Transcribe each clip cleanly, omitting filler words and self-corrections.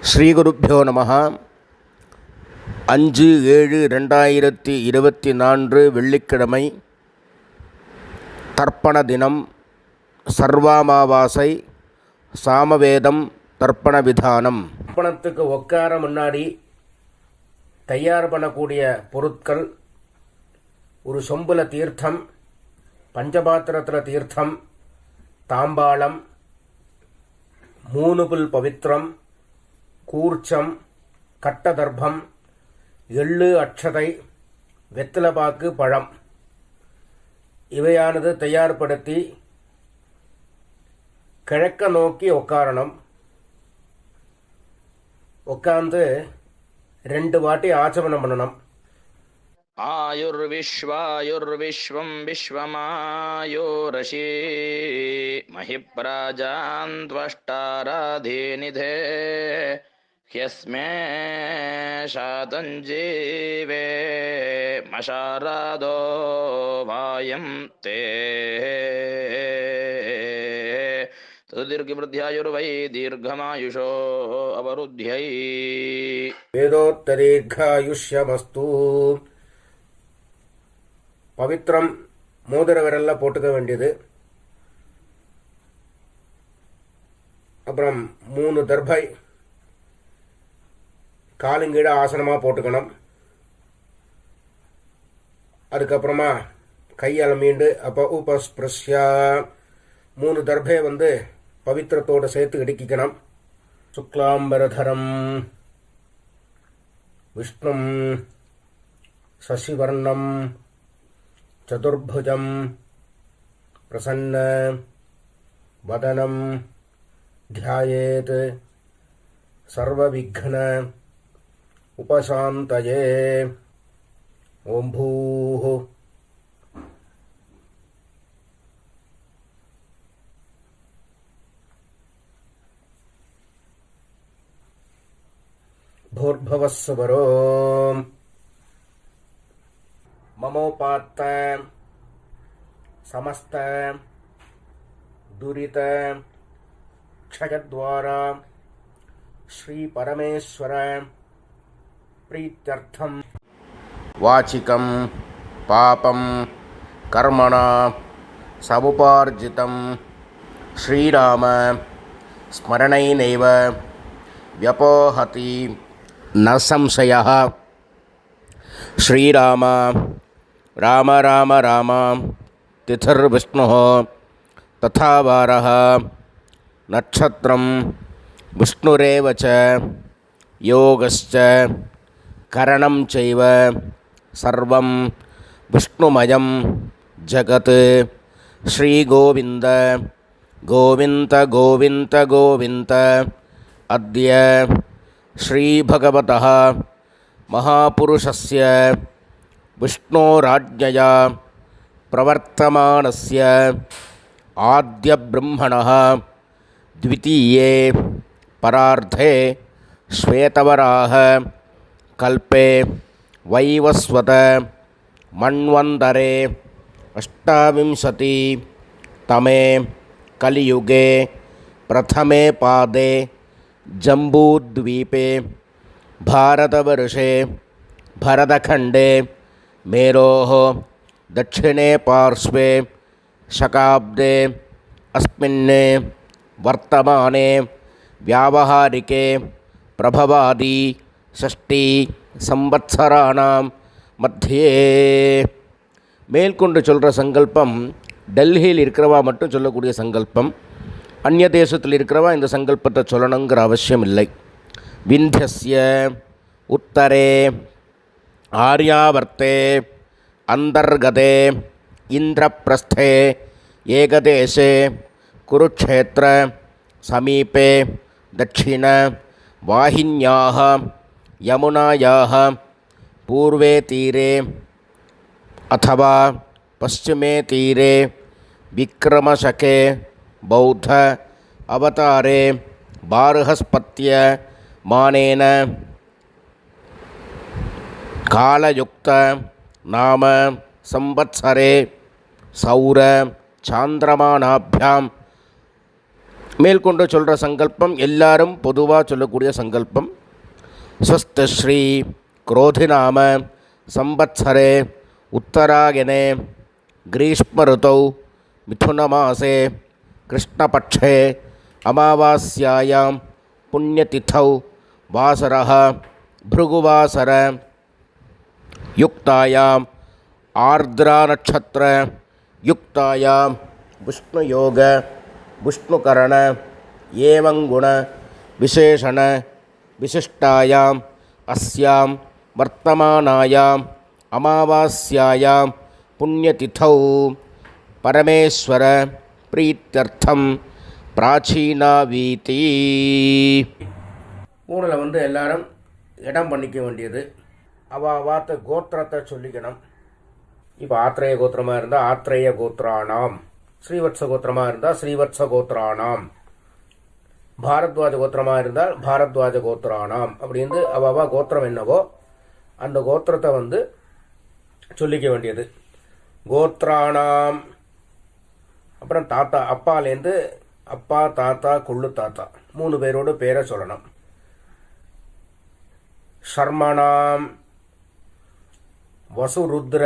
ஸ்ரீகுருப்போ நம. 5/7/2024 வெள்ளிக்கிழமை, தர்ப்பண தினம், சர்வாமாவாசை, சாமவேதம் தர்ப்பண விதானம். தர்ப்பணத்துக்கு உட்கார முன்னாடி தயார் பண்ணக்கூடிய பொருட்கள்: ஒரு சொம்புல தீர்த்தம், பஞ்சபாத்திரத்தில் தீர்த்தம், தாம்பாளம், 3 புல் பவித்திரம், கூர்ச்சம், கட்டதர்ப்பம், எள்ளு, அட்சதை, வெத்தலைப்பாக்கு, பழம் இவையானது தயார்படுத்தி கிழக்க நோக்கி உட்காரணும். உட்கார்ந்து 2 வாட்டி ஆச்சமனம் பண்ணணும். ஆயுர்விஸ்வாயுர்விஸ்வம் விஸ்வமாயோரசி மஹிப்ராஜாந்த்வஷ்டாராதீநிதே ஹ்யஸ்மே ஷாதஞ்சீவே மஷாராதோ வாயம் தே தீர்ഘவృద్ధ్యాయుర్వై தீர்ఘமாயுஷோ அவருத்யை. வேதோத்தரீர்காயுஷ்யமஸ்து. பவித்திரம் மோதிர விரல்ல போட்டுக்க வேண்டியது. அப்புறம் 3 தர்பை காலுங்கீழ ஆசனமாக போட்டுக்கணும். அதுக்கப்புறமா கையால் மீண்டு உபஸ்பிருஷ்யா 3 தர்பை பவித்திரத்தோடு சேர்த்து இடுக்கிக்கணும். சுக்லாம்பரதரம் விஷ்ணும் சசிவர்ணம் சதுர்புஜம் பிரசன்ன வதனம் த்யாயேத் சர்வவிக்ன உபசாந்தயே. ஓம் பூः भूर्भुवस्सुवरो ममोपात्त समस्त दुरित क्षयद्वारा श्री परमेश्वर प्रीत्यर्थम वाचिकं पापं कर्मणा समुपार्जितं श्रीराम स्मरणैनैव व्यपोहति न संशयः. श्रीराम राम राम राम तिथिर्विष्णुः तथा वारः नक्षत्रं विष्णुरेव च योगश्च करणं चैव सर्वं विष्णुमयं जगत्. श्रीगोविन्द गोविन्द गोविन्द गोविन्द. अद्य श्रीभगवतः महापुरुषस्य विष्णोराज्ञया प्रवर्तमानस्य आद्यब्रह्मणः द्वितीये परार्धे श्वेतवराह कल्पे वैवस्वत मन्वन्तरे 28तमे कलियुगे प्रथमे पादे जम्बूद्वीपे भारतवर्षे भरतखण्डे मेरोः दक्षिणे पार्श्वे शकाब्दे अस्मिन् वर्तमाने व्यावहारिके प्रभवादि 6 संवत्सराणां मध्ये. மேற்கொண்டு சொல்கிற சங்கல்பம் டெல்லியில் இருக்கிறவா மட்டும் சொல்லக்கூடிய சங்கல்பம். அந்நிய தேசத்தில் இருக்கிறவா இந்த சங்கல்பத்தை சொல்லணுங்கிற அவசியம் இல்லை. விந்தியஸ்ய உத்தரே ஆர்யாவர்த்தே அந்தர்கதே இந்திரப்பிரஸ்தே ஏகதேசே குருக்ஷேத்திர சமீபே தட்சிண வாஹின்யாः யமுனாயாः பூர்வே தீரே अथवा पश्चिमे तीरे विक्रमशके बौद्ध अवतारे बार्हस्पत्य मानेन कालयुक्त नाम संवत्सरे सौर चांद्रमानाभ्याम மேற்கொண்டு சொல்கிற சங்கல்பம் எல்லாரும் பொதுவாக சொல்லக்கூடிய சங்கல்பம். ஸ்வஸ்தஸ்ரீ குரோதிநாம சம்பத்சரே உத்தராயணே கிரீஷ்ம ருதௌ மிதுனமாசே கிருஷ்ணபக்ஷே அமாவாஸ்யாயாம் புண்ணியதிதௌ வாசரः भृगुवासर युक्तायाम् आर्द्रा नक्षत्र युक्तायां विष्णुयोग विष्णुकरण एवं गुण विशेषण विशिष्टायाम् अस्यां वर्तमानायाम् अमावास्यायां पुण्यतिथौ परमेश्वर प्रीत्यर्थं प्राचीनावीति. ஊரில் வந்து எல்லாரும் இடம் பண்ணிக்க வேண்டியது. அவாவாத்த கோத்திரத்தை சொல்லிக்கணும். இப்போ ஆத்ரேய கோத்திரமாக இருந்தால் ஆத்ரேய கோத்ரானாம், ஸ்ரீவத்ச கோத்திரமாக இருந்தால் ஸ்ரீவத்ச கோத்ரானாம், பாரத்வாஜ கோத்திரமாக இருந்தால் பாரத்வாஜ கோத்ரானாம் அப்படின்னு அவாவா கோத்திரம் என்னவோ அந்த கோத்திரத்தை வந்து சொல்லிக்க வேண்டியது. கோத்ரானாம் அப்புறம் தாத்தா, அப்பாலேருந்து அப்பா தாத்தா கொள்ளு தாத்தா 3 பேரோட பேரை சொல்லணும். சர்மணாம் வசுருத்ர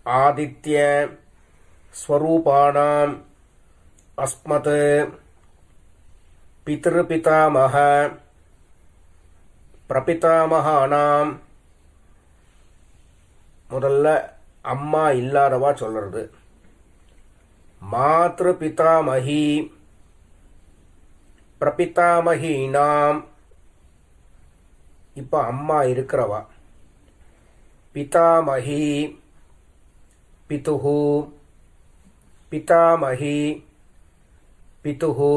ஆதித்ய ஸ்வரூபாணாம் அஸ்மத் பித்ருபிதாமக பிரபிதாமகானாம். முதல்ல அம்மா இல்லாதவா சொல்றது. மாத்ரு பிதாமகி பிரபிதாமகீனாம். இப்போ அம்மா இருக்கிறவா. பிதாமகி பிதுஹு பிதாமகி பிதுஹு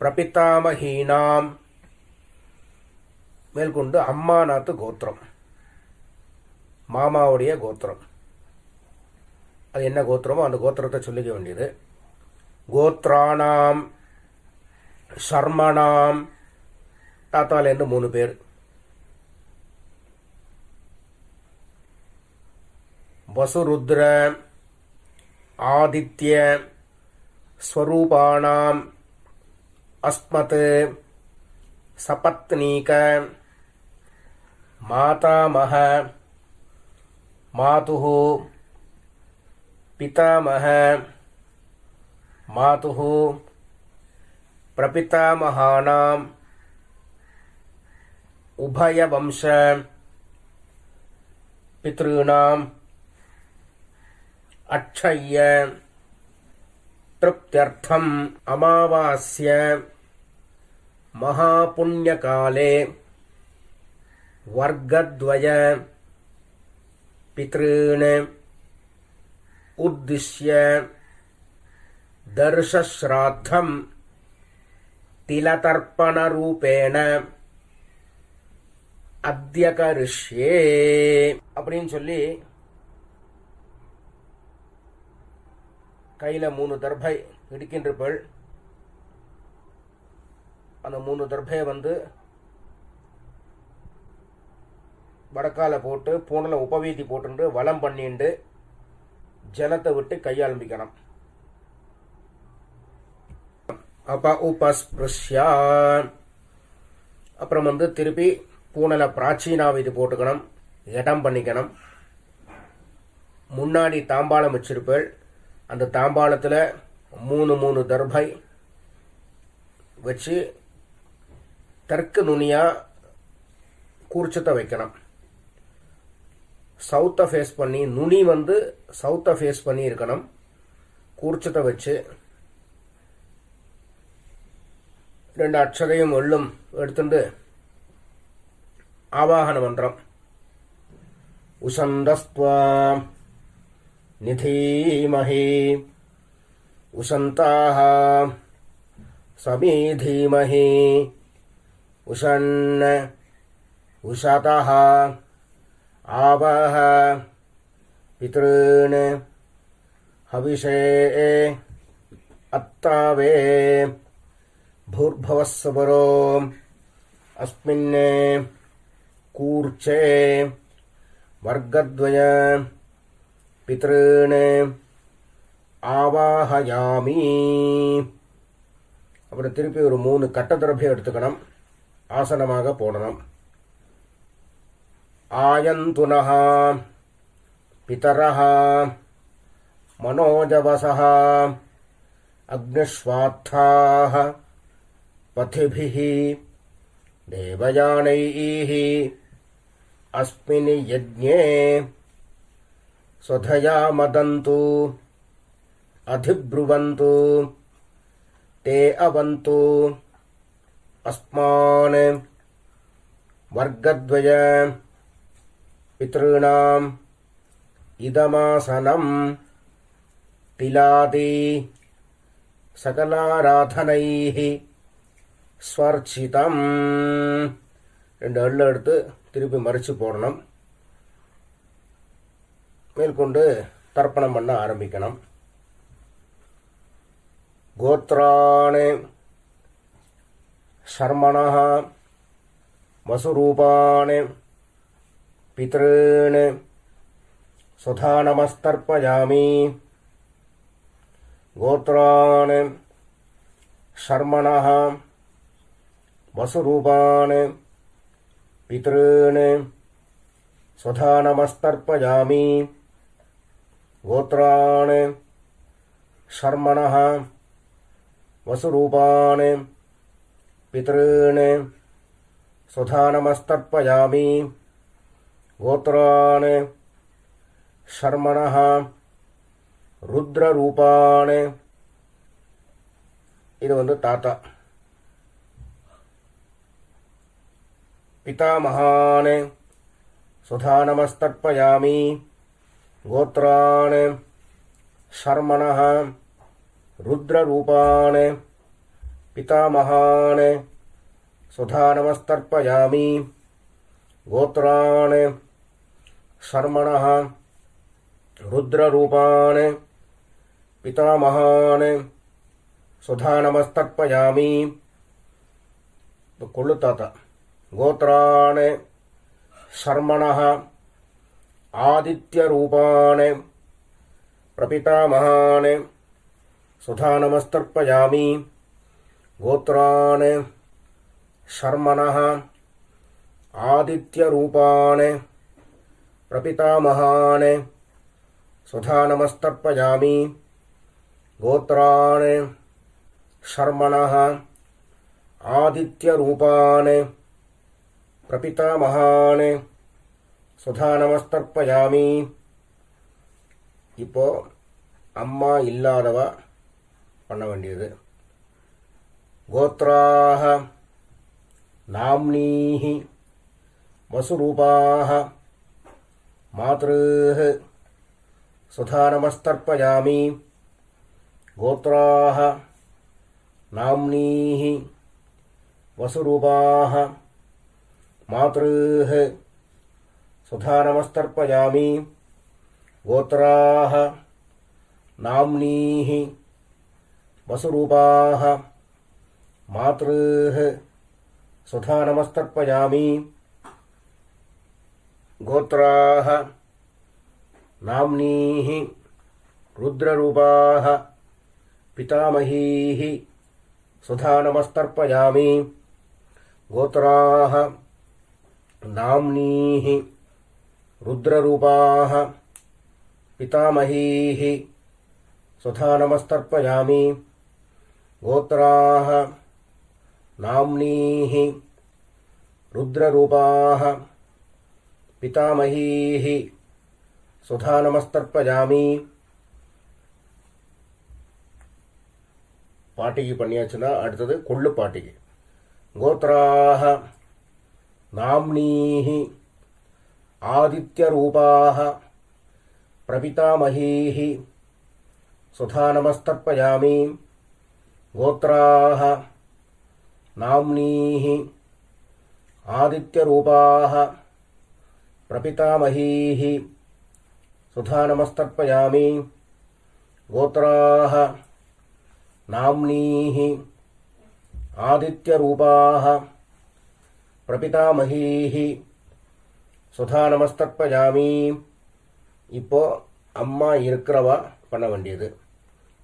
பிரபிதாமகீனாம். மேற்கொண்டு அம்மாநாத்து கோத்திரம், மாமாவுடைய கோத்திரம். அது என்ன கோத்திரமோ அந்த கோத்திரத்தை சொல்லிக்க வேண்டியது. கோத்ரானாம் சர்மணாம் தாத்தாலேருந்து 3 பேர். வசுருத்ர ஆதித்ய ஸ்வரூபாணாம் அஸ்மத் சபத்னீக மாதாமக மாதுஹு பிதாமக மாதுஹு பிரபிதாமகானாம் உபயவம்ச பித்ருணாம் அக்ஷய்ய திருப்தியர்த்தம் அமாவாஸ்ய மகாபுண்யகாலே வர்க்கத்வய பித்ருன் உத்திஷ்ய தர்ஷஸ்ராத்தம் திலதர்ப்பணரூபேண அத்யகரிஷ்யே அப்படின்னு சொல்லி கையில் 3 தர்பை இடிக்கின்றபள். அந்த 3 தர்பையை வந்து வடக்கால போட்டு பூனில் உபவீதி போட்டு வலம் பண்ணிண்டு ஜலத்தை விட்டு கையாளம்பிக்கணும். அப்ப உபஸ்பிருஷ்யா அப்புறம் வந்து திருப்பி பூனலை பிராச்சீனாவிதி போட்டுக்கணும், இடம் பண்ணிக்கணும். முன்னாடி தாம்பாளம் வச்சிருப்பேள். அந்த தாம்பாளத்தில் 3 தர்பை வச்சு தெற்கு நுனியாக கூர்ச்சத்தை வைக்கணும். சவுத்தை ஃபேஸ் பண்ணி, நுனி வந்து சவுத்தை ஃபேஸ் பண்ணி இருக்கணும். கூர்ச்சத்தை வச்சு 2 அட்சதையும் எள்ளும் எடுத்துட்டு ஆவாகன மந்திரம் உசந்தஸ்த்வா நிதீமஹி உசந்தாக சமீதீமஹி உஷன் உஷதः ஆவஹ பித்ருன் ஹவிஷே அத்தாவே भूर्भुवस्सुवरो अस्मिन् कूर्चे वर्गद्वय पितॄन् आवाहयामि. அப்புறம் திருப்பி ஒரு 3 கட்டதிரபியம் எடுத்துக்கணும். ஆசனமாக போடணும். ஆயந்துனஹ பிதரஹ மனோஜவசஹ அக்னிஸ்வாத்தாஹ பதிபிஹ தேவயானைஹ அஸ்மின் யஜ்ஞே ஸ்வதயா மதந்து அதிப்ருவந்து தே அவந்து அஸ்மான் வர்க்கத்வய பித்ருணாம் இதமாசனம் திலாதி சகலாராதனைஹி ஸ்வர்ச்சிதம். 2 எள்ளு எடுத்து திருப்பி மறித்து போடணும். மேற்கொண்டு தர்ப்பணம் பண்ண ஆரம்பிக்கணும். கோத்ராணி சர்மணः வசுரூபாணி பித்ருணி சுதா நமஸ்தர்ப்பயாமி. கோத்ராணி சர்மணः வசுரூபாணி பித்ருணி சுதா நமஸ்தர்ப்பயாமி. கோத்ராணி சர்மணः வசுரூபாணி பித்ருணி சுதா நமஸ்தர்ப்பயாமி. கோத்ராணி சர்மணः ருத்ரரூபாணி. இது தாத்தா. பிதாமகானி சுதா நமஸ்தர்ப்பயாமி. கோத்ராணி சர்மணः ருத்ரரூபாணி பிதாமகானி சுதா நமஸ்தர்ப்பயாமி. கோத்ராணி சர்மணः ருத்ரரூபாணி பிதாமகானி சுதா நமஸ்தர்ப்பயாமி. கொள்ளு தாத்தா. கோத்ராணி சர்மணः ஆதித்யரூபாணி பிரபிதாமகானி சுதா நமஸ்தர்ப்பயாமி. கோத்ராணி சர்மணः ஆதித்யரூபாணி பிரபிதாமகானி சுதா நமஸ்தர்ப்பயாமி. கோத்ராணி சர்மணः ஆதித்யரூபாணி பிரபிதாமகானி சுதா நமஸ்தர்ப்பயாமி. இப்போ அம்மா இல்லாதவ பண்ண வேண்டியது. கோத்ராஹ நாம்னீஹி வசுரூபாஹ மாத்ருஹ சுதா நமஸ்தர்ப்பயாமி. கோத்ராஹ நாம்னீஹி வசுரூபாஹ மாத்ருஹ சுதா நமஸ்தர்ப்பயாமி. கோத்ராஹ நாம்னீஹி வசுரூபாஹ மாத்ருஹ சுதா நமஸ்தர்ப்பயாமி. கோத்ராஹ நாம்னீஹி ருத்ரரூபாஹ பிதாமஹீஹி சுதா நமஸ்தர்ப்பயாமி. கோத்ராஹ நாம்னீஹி ருத்ரரூபாஹ பிதாமஹீஹி சுதா நமஸ்தர்ப்பயாமி. கோத்ராஹ நாம்னீஹி ருத்ரரூபாஹ பிதாமஹீஹி சுதா நமஸ்தர்ப்பயாமி. பாட்டிக்கு பண்ணியாச்சுன்னா அடுத்தது கொள்ளு பாட்டிக்கு. கோத்ராஹ நாம்னீஹி ஆதித்யரூபாஹ பிரபிதாமஹீஹி சுதா நமஸ்தர்ப்பயாமி. கோத்ராஹ நாம்னீஹி ஆதித்யரூபாஹ பிரபிதாமஹீஹி சுதா நமஸ்தர்ப்பயாமி. கோத்ராஹ நாம்னீஹி ஆதித்யரூபாஹ பிரபிதாமஹீஹி சுதா நமஸ்தர்ப்பயாமி. இப்போ அம்மா இருக்கிறவா பண்ண வேண்டியது.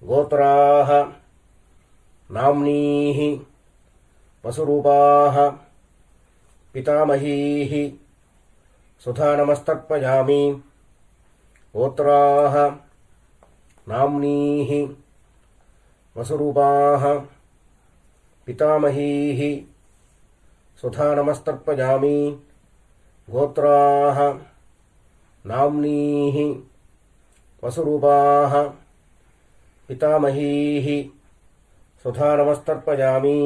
கோத்ராஹ नाम्नीः वसुरूपाः पितामहीः सुधा नमस्तर्पयामि गोत्राः नाम्नीः वसुरूपाः पितामहीः सुधा नमस्तर्पयामि गोत्राः नाम्नीः वसुरूपाः पितामहीः सुधा नमस्तर्पयामि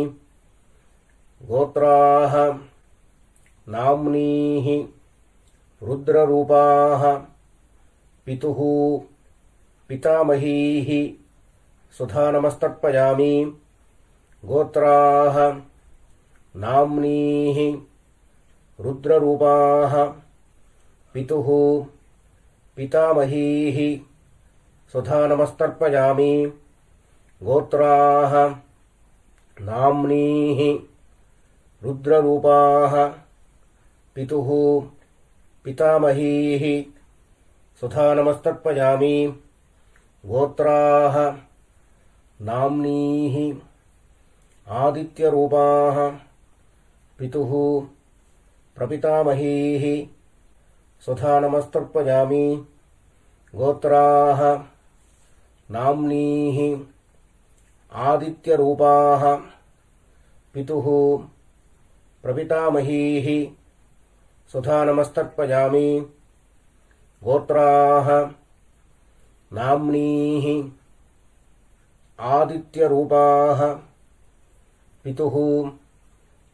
गोत्राः नाम्नीः रुद्ररूपाः पितुः पितामहीः सुधा नमस्तर्पयामि गोत्राः नाम्नीः रुद्ररूपाः पितुः पितामहीः सुधा नमस्तर्पयामि गोत्राः नाम्नीः रुद्ररूपाः पितुः पितामहीः सुधा नमस्तर्पयामि गोत्राः नाम्नीः आदित्यरूपाः पितुः प्रपितामहीः सुधा नमस्तर्पयामि गोत्राः नाम्नीः आदित्यरूपाः पितुः प्रपितामहीः सुधा नमस्तर्पयामि गोत्राः नाम्नीः आदित्यरूपाः पितुः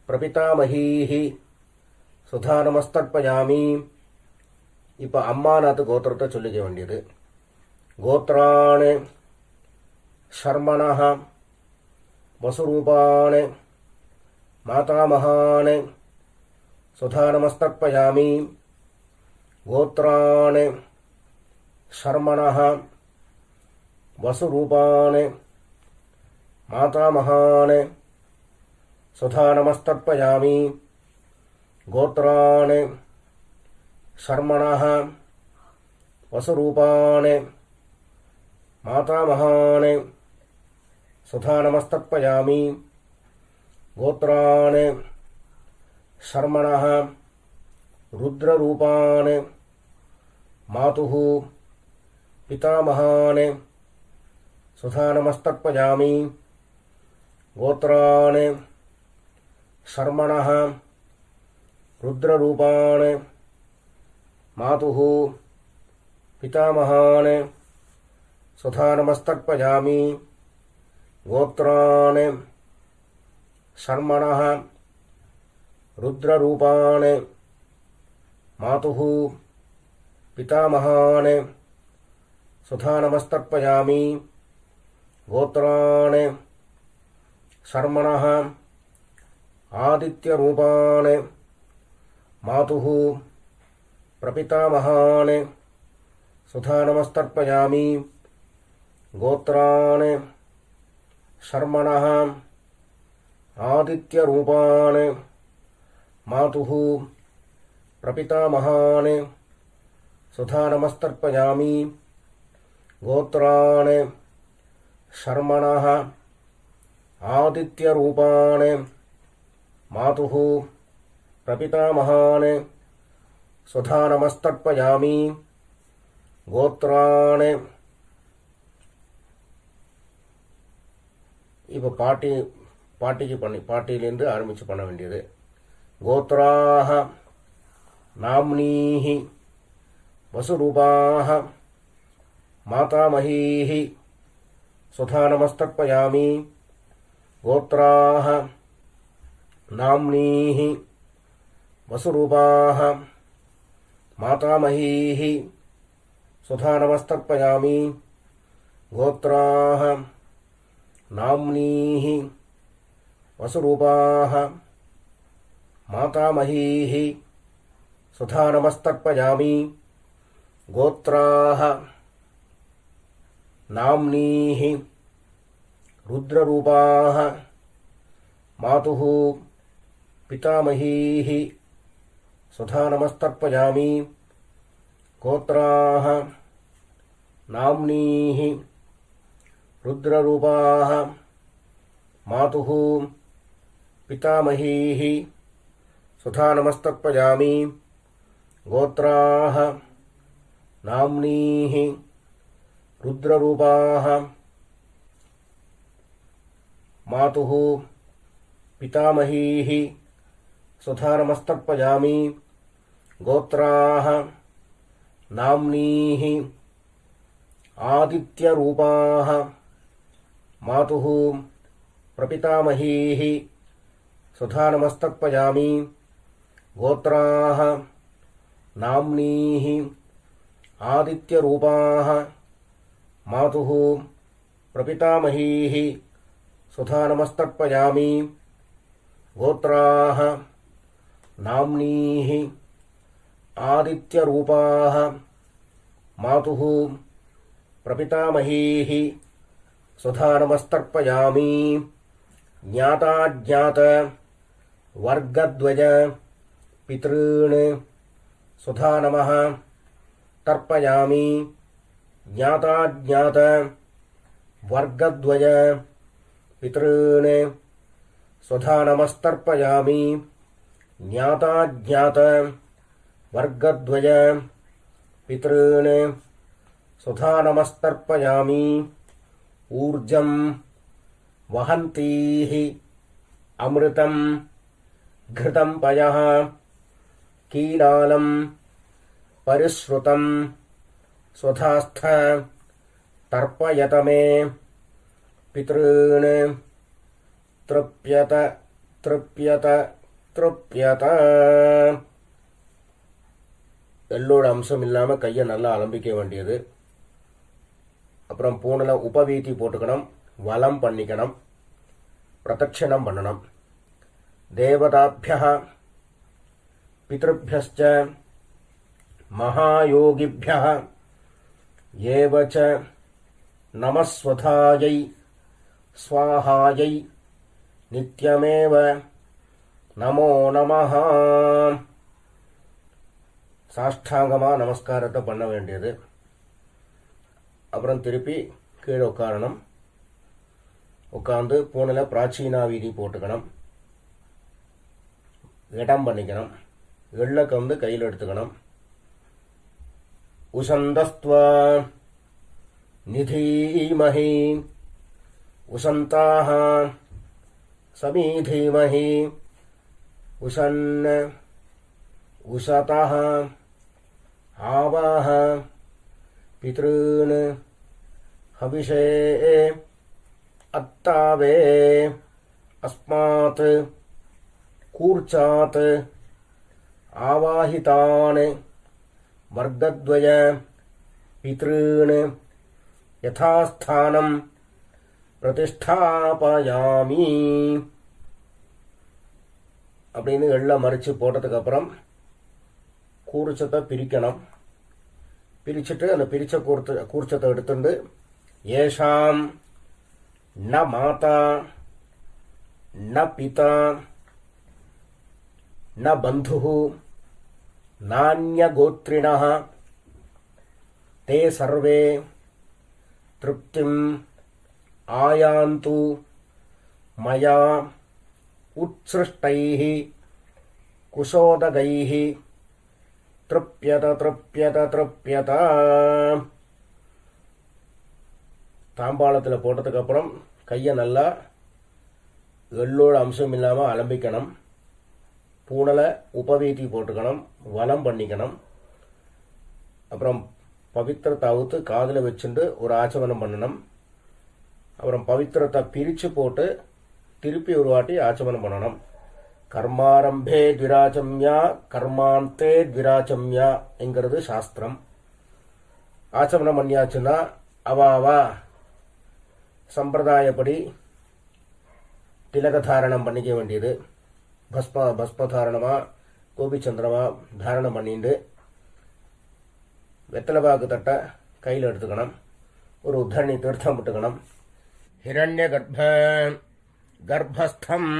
प्रपितामहीः सुधा नमस्तर्पयामि இப்போ அம்மாநாத்து கோத்திரத்தை சொல்லிக்க வேண்டியது. கோத்ராணி ஷர்மணः வசுரூபாணி மாதாமகாணி சுதா நமஸ்தர்ப்பயாமி கோத்ராணி ஷர்மணः வசுரூபாணி மாதாமகாணி சுதா நமஸ்தர்ப்பயாமி கோத்ராணி शर्मणः वसुरूपाणि मातामहानि सुधा नमस्तर्पयामि गोत्राणि शर्मणः रुद्ररूपाणि मातुः पितामहानि सुधा नमस्तर्पयामि गोत्राणि शर्मणः रुद्ररूपाणि मातुः पितामहानि सुधा नमस्तर्पयामि गोत्राणि शर्मणः रुद्ररूपाणि मातुः पितामहानि सुधा नमस्तर्पयामि गोत्राणि शर्मणः आदित्यरूपाणि मातुः प्रपितामहानि सुधा नमस्तर्पयामि गोत्राणि शर्मणः आदित्यरूपाणि मातुः प्रपितामहानि सुधा नमस्तर्पयामि गोत्राणि शर्मणः आदित्यरूपाणि मातुः प्रपितामहानि सुधा नमस्तर्पयामि गोत्राणि இப்போ பாட்டியிலிருந்து ஆரம்பித்து பண்ண வேண்டியது. கோத்ராः நாம்னீः வசுரூபாः மாதாமஹீः சுதா நமஸ்தர்ப்பயாமி கோத்ராः நாம்னீः वसुरूपाः मातामहीः सुधा नमस्तर्पयामि गोत्राः नाम्नीः वसुरूपाः मातामहीः सुधा नमस्तर्पयामि गोत्राः नाम्नीः रुद्ररूपाः मातुः पितामहीः सुधा नमस्तर्पयामि गोत्राः नाम्नीः रुद्ररूपाः मातुः पितामहीः सुधा नमस्तर्पयामि गोत्राः नाम्नीः रुद्ररूपाः मातुः पितामहीः सुधा नमस्तर्पयामि गोत्राः नाम्नीः आदित्यरूपाः मातुः प्रपितामहीः सुधा नमस्तर्पयामि गोत्राः नाम्नीः आदित्यरूपाः मातुः प्रपितामहीः सुधा नमस्तर्पयामि गोत्राः नाम्नीः आदित्यरूपाः मातुः प्रपितामहीः सुधा नमस्तर्पयामि ज्ञाताज्ञात वर्गद्वय पितॄन् सुधा नमः तर्पयामि ज्ञाताज्ञात वर्गद्वय पितॄन् सुधा नमस्तर्पयामि ज्ञाताज्ञात वर्गद्वय पितॄन् सुधा नमस्तर्पयामि ऊर्जं वहन्तीः अमृतं घृतं पयः कीलालं परिश्रुतं स्वधास्थ तर्पयत मे पितॄन् तृप्यत तृप्यत तृप्यत எள்ளோட அம்சம் இல்லாமல் கையை நல்லா அலம்பிக்க வேண்டியது. அப்புறம் பூனில் உபவீதி போட்டுக்கணும், வலம் பண்ணிக்கணும், பிரதட்சிணம் பண்ணணும். தேவதாபியः பித்ருभ्यश्च மகாயோகிभ्यः ஏவ ச நமஸ்வதாயை ஸ்வாஹாயை நித்யமேவ நமோ நமः. சாஷ்டாங்கமாக நமஸ்காரத்தை பண்ண வேண்டியது. அப்புறம் திருப்பி கீழே உட்காரணும். உட்காந்து பூனில் பிராச்சீனா வீதி போட்டுக்கணும், இடம் பண்ணிக்கணும். எள்ளக்க வந்து கையில் எடுத்துக்கணும். உசந்தஸ்த்வா நிதீமஹி உசந்தாக சமீதீமஹி உசன் உசதः ஆவாஹ பித்ருன் ஹவிஷே அத்தாவே அஸ்மாத் கூர்ச்சாத் ஆவாஹிதான் வர்க்கத்வய பித்ருன் யதாஸ்தானம் பிரதிஷ்டாபயாமி அப்படின்னு எள்ள மறித்து போட்டதுக்கப்புறம் கூர்ச்சத்தை பிரிக்கணும். பிரிச்சுட்டு அந்த பிரிச்ச கூர்ச்சத்தை எடுத்துட்டு ஏஷாம் ந மாதா ந பிதா ந பந்து நான்யகோத்ரிணः தே சர்வே திருப்திம் ஆயாந்து மயா உத்ஸ்ருஷ்டைः குஷோதகைः திருப்யத திருப்யத திருப்யத. தாம்பாளத்தில் போட்டதுக்கப்புறம் கையை நல்லா எள்ளோட அம்சம் இல்லாமல் அலம்பிக்கணும். பூனலை உபவீதி போட்டுக்கணும், வலம் பண்ணிக்கணும். அப்புறம் பவித்திரத்தை அவுத்து காதில் வச்சுட்டு ஒரு ஆச்சமனம் பண்ணணும். அப்புறம் பவித்திரத்தை பிரித்து போட்டு திருப்பி ஒரு வாட்டி ஆச்சமனம் பண்ணணும். கர்மாரம்பே த்விராச்சம்யா கர்மாந்தே த்விராச்சம்யா என்கிறது சாஸ்திரம். ஆச்சமனம் பண்ணியாச்சுன்னா அவாவா சம்பிரதாயப்படி திலகதாரணம் பண்ணிக்க வேண்டியது. பஸ்மதாரணமாக கோபிச்சந்திரமாக தாரணம் பண்ணிட்டு வெத்தலைபாக்கு தட்டை கையில் எடுத்துக்கணும். ஒரு உத்தரணி தீர்த்தம் விட்டுக்கணும். ஹிரண்ய கர்ப்பஸ்தம்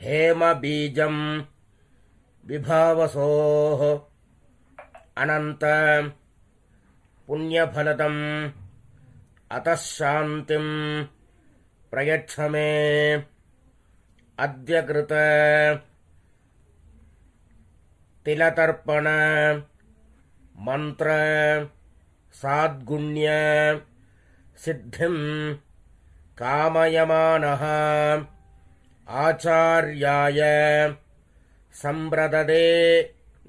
ஹேம பீஜம் விபாவசோः அனந்த புண்ணியபலதம் அத்தः சாந்திம் प्रयच्छ मे अद्य कृत तिलतर्पण मंत्र साद्गुण्य सिद्धिं कामयमानः आचार्याय संप्रददे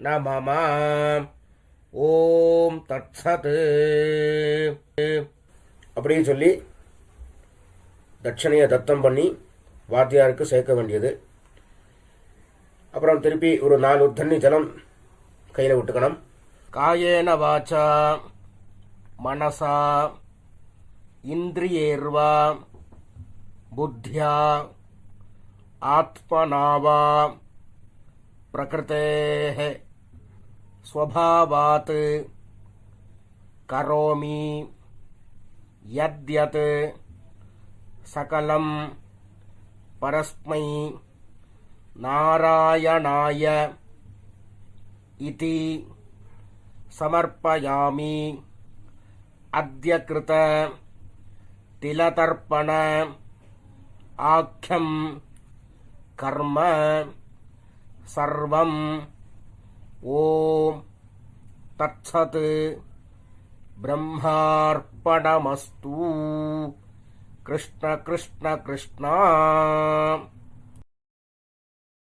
न मम ஓம் தத்சத் அப்படின்னு சொல்லி தட்சணையை தத்தம் பண்ணி வாத்தியாருக்கு சேர்க்க வேண்டியது. அப்புறம் திருப்பி ஒரு 4 உத்தண்ணி ஜலம் கையில் விட்டுக்கணும். காயேன வாச்சா மனசா இந்திரியேர்வா புத்தியா ஆத்மனாவா பிரகிருதேஹ ஸ்வபாவாத் கரோமி யத்யத் சகலம் பரஸ்மை நாராயணாய இதி சமர்ப்பயாமி அத்ய கிருத திலதர்ப்பண ஆக்யம் கர்ம சர்வம் ஓம் தத்சத் பிரம்மார்ப்பணமஸ்து. கிருஷ்ண கிருஷ்ண கிருஷ்ணா.